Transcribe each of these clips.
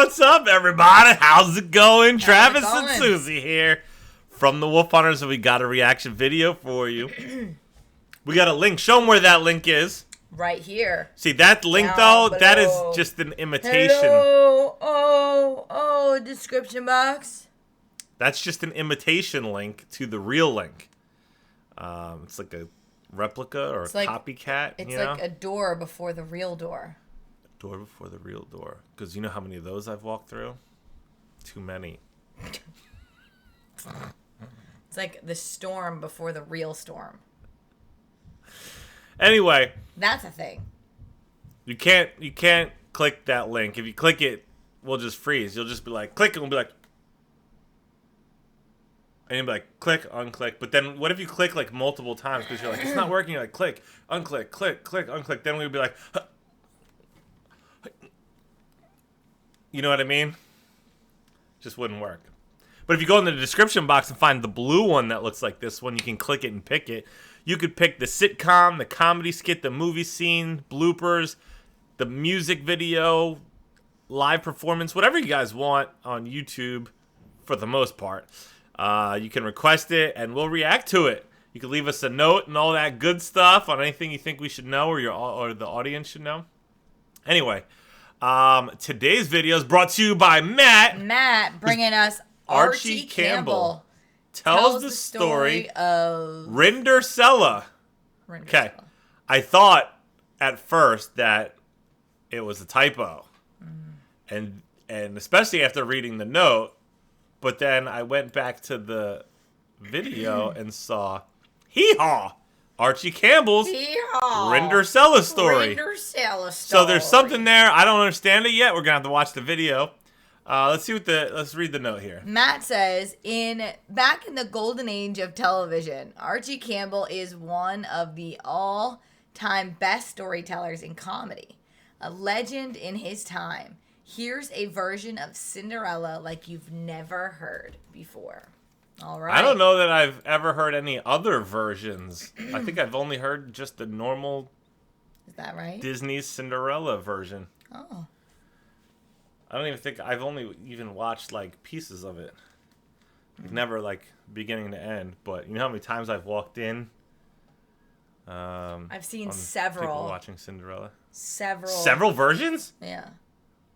What's up, everybody? How's it going? Travis going? and Susie here from the Wolf Hunters, and we got a reaction video for you. We got a link. Show them where that link is. Right here. See, that link, Down though, that is below. just an imitation. Hello. Oh, description box. That's just an imitation link to the real link. It's like a replica or It's a like- copycat. It's you like know? a door before the real door. Door before the real door. Because you know how many of those I've walked through? Too many. It's like the storm before the real storm. Anyway, That's a thing. you can't click that link. If you click it, we'll just freeze. You'll just be like, click, and we'll be like, and you'll be like, click, unclick. But then what if you click like multiple times because you're like, it's not working. You're like, click, unclick, click, click, unclick. Then we'll be like, huh. You know what I mean? Just wouldn't work. But if you go in the description box and find the blue one that looks like this one, you can click it and pick it. You could pick the sitcom, the comedy skit, the movie scene, bloopers, the music video, live performance, whatever you guys want on YouTube for the most part. You can request it and we'll react to it. You can leave us a note and all that good stuff on anything you think we should know or the audience should know. Anyway, today's video is brought to you by Matt. Matt bringing us Archie Archie Campbell Campbell. tells the story of Rindercella. Rindercella. Okay. I thought at first that it was a typo. And especially after reading the note, but then I went back to the video and saw Hee Haw, Archie Campbell's Hee Haw. Rindercella story. Rindercella story. So there's something there. I don't understand it yet. We're gonna have to watch the video. Let's read the note here. Matt says, back in the golden age of television, Archie Campbell is one of the all-time best storytellers in comedy. A legend in his time. Here's a version of Cinderella like you've never heard before. All right. I don't know that I've ever heard any other versions. I think I've only heard just the normal Is that right? Disney Cinderella version. Oh. I don't even think I've only even watched like pieces of it. Never like beginning to end. But you know how many times I've walked in? I've seen on several. people watching Cinderella. Several versions? Yeah.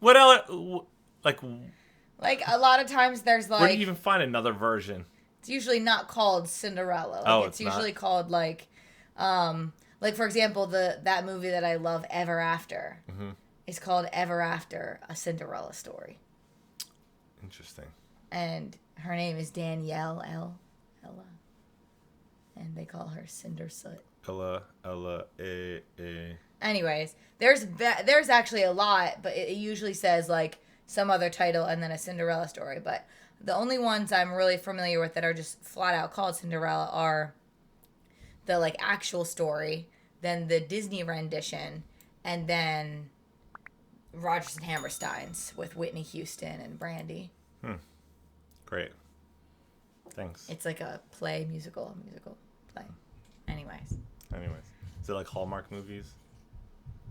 What else? Like a lot of times there's Where do like you even find another version? it's usually not called Cinderella. Like, it's usually called like for example that movie that I love, Ever After. Mm-hmm. It's called Ever After, a Cinderella story. Interesting. And her name is Danielle Ella. And they call her Cindersoot. Ella. Anyways, there's actually a lot, but it usually says like some other title and then a Cinderella story. But the only ones I'm really familiar with that are just flat out called Cinderella are the like actual story, then the Disney rendition, and then Rodgers and Hammerstein's with Whitney Houston and Brandy. Great. Thanks. It's like a musical play. Anyways. Is it like Hallmark movies?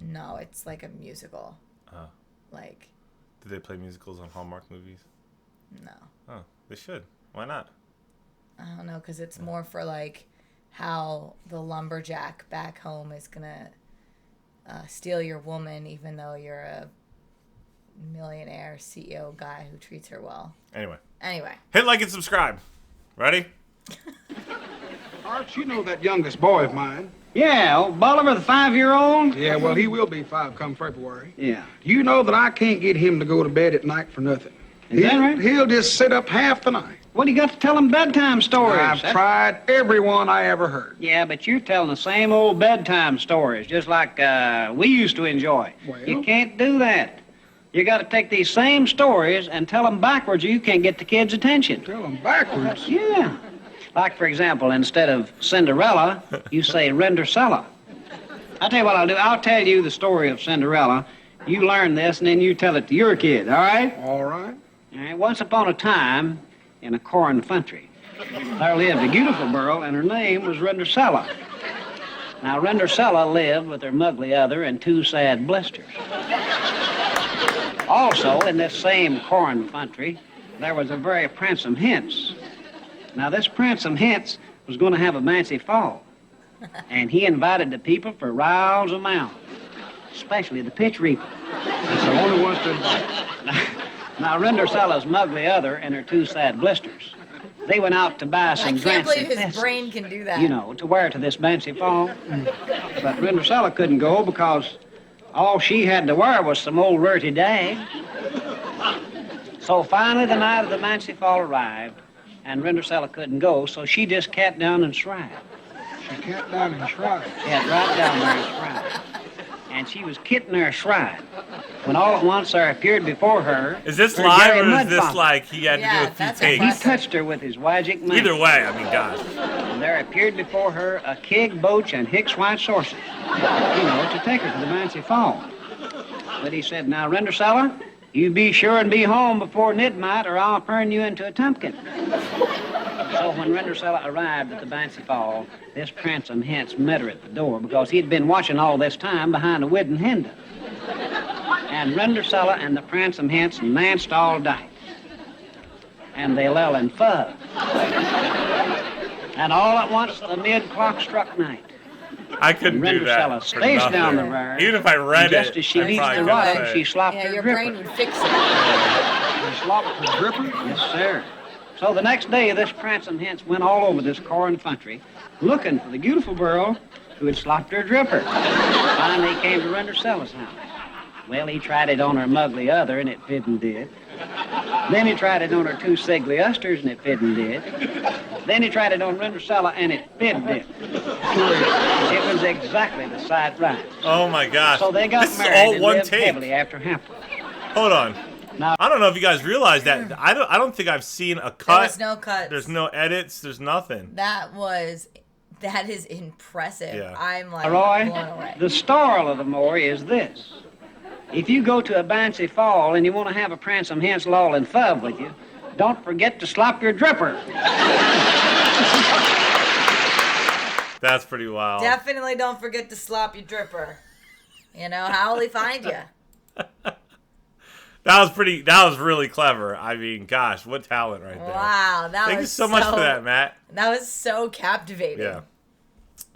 No, it's like a musical. Oh. Like, Do they play musicals on Hallmark movies? no. Oh, they should. Why not? I don't know, because it's more for like how the lumberjack back home is gonna steal your woman, even though you're a millionaire CEO guy who treats her well. Anyway. Hit like and subscribe. Ready? Arch, you know that youngest boy of mine. Yeah, old Bolivar, the 5-year-old? Yeah, well, he will be 5 come February. Yeah. You know that I can't get him to go to bed at night for nothing. Is that right? He'll just sit up half the night. What do you got to tell him bedtime stories? I've tried every one I ever heard. Yeah, but you're telling the same old bedtime stories, just like we used to enjoy. Well? You can't do that. You got to take these same stories and tell them backwards or you can't get the kids' attention. Tell him backwards. Yeah. Like, for example, instead of Cinderella, you say Rindercella. I'll tell you what I'll do. I'll tell you the story of Cinderella. You learn this, and then you tell it to your kid, all right? All right. All right. Once upon a time, in a corn country, there lived a beautiful girl, and her name was Rindercella. Now, Rindercella lived with her muggly other and 2 sad blisters. Also, in this same corn country, there was a very pransome hince. Now, this pransome hince was going to have a fancy fall, and he invited the people for riles a mouth, especially the pitch reaper. That's the only ones to invite. Now, Rindercella's mugly other and her two sad blisters, they went out to buy I some can't fancy believe his festers, brain can do that. you know, to wear to this fancy fall. But Rindercella couldn't go because all she had to wear was some old rurty dag. So finally, the night of the fancy fall arrived, and Rindercella couldn't go, so she just cat down and shried. She cat down and shried. She had right down there and shried. And she was kitting her shried when all at once there appeared before her. Is this her live Jerry or is this Mudfather. like he had to Yeah, do a few that's takes? He impressive. touched her with his wagic man. Either way, I mean, gosh. And there appeared before her a keg, boach, and Hicks white saucer, to take her to the fancy fall. But he said, now, Rindercella, you be sure and be home before midnight or I'll turn you into a tumpkin. So when Rindercella arrived at the fancy fall, this pransome hince met her at the door because he'd been watching all this time behind a wooden hinder. And Rindercella and the pransome hince danced all night. And they lell and fuzz. And all at once the mid-clock struck night. I couldn't do that. Rindercella for spaced down the nothing. rare. Even if I read Just it, as she I reached probably the couldn't rod, say she it. slopped Yeah, her your dripper. brain would fix it. She slopped the dripper. Yes, sir. So the next day, this pransome hince went all over this corn country looking for the beautiful girl who had slopped her dripper. Finally, he came to Rindercella's house. Well, he tried it on her mugly other, and it didn't did. Then he tried it on her two sigly usters, and it didn't did. Then he tried it on Rindercella, and it did. It was exactly the sight right. Oh my gosh. So they got this married is all and one lived take. happily after happily. Hold on. Now- I don't know if you guys realize that. I don't think I've seen a cut. There was no cuts. There's no edits. There's nothing. That is impressive. Yeah. I'm like Roy, blown away. the story of the more is this. If you go to a bouncy fall and you want to have a pransome hince loll and fub with you, don't forget to slop your dripper. That's pretty wild. Definitely don't forget to slop your dripper. How will he find you? That was really clever. I mean, gosh, what talent right there. Wow, Thank you so much for that, Matt. That was so captivating. Yeah.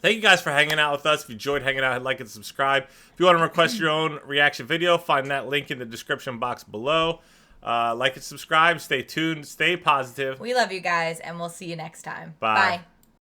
Thank you guys for hanging out with us. If you enjoyed hanging out, like and subscribe. If you want to request your own reaction video, find that link in the description box below. Like and subscribe. Stay tuned. Stay positive. We love you guys, and we'll see you next time. Bye. Bye.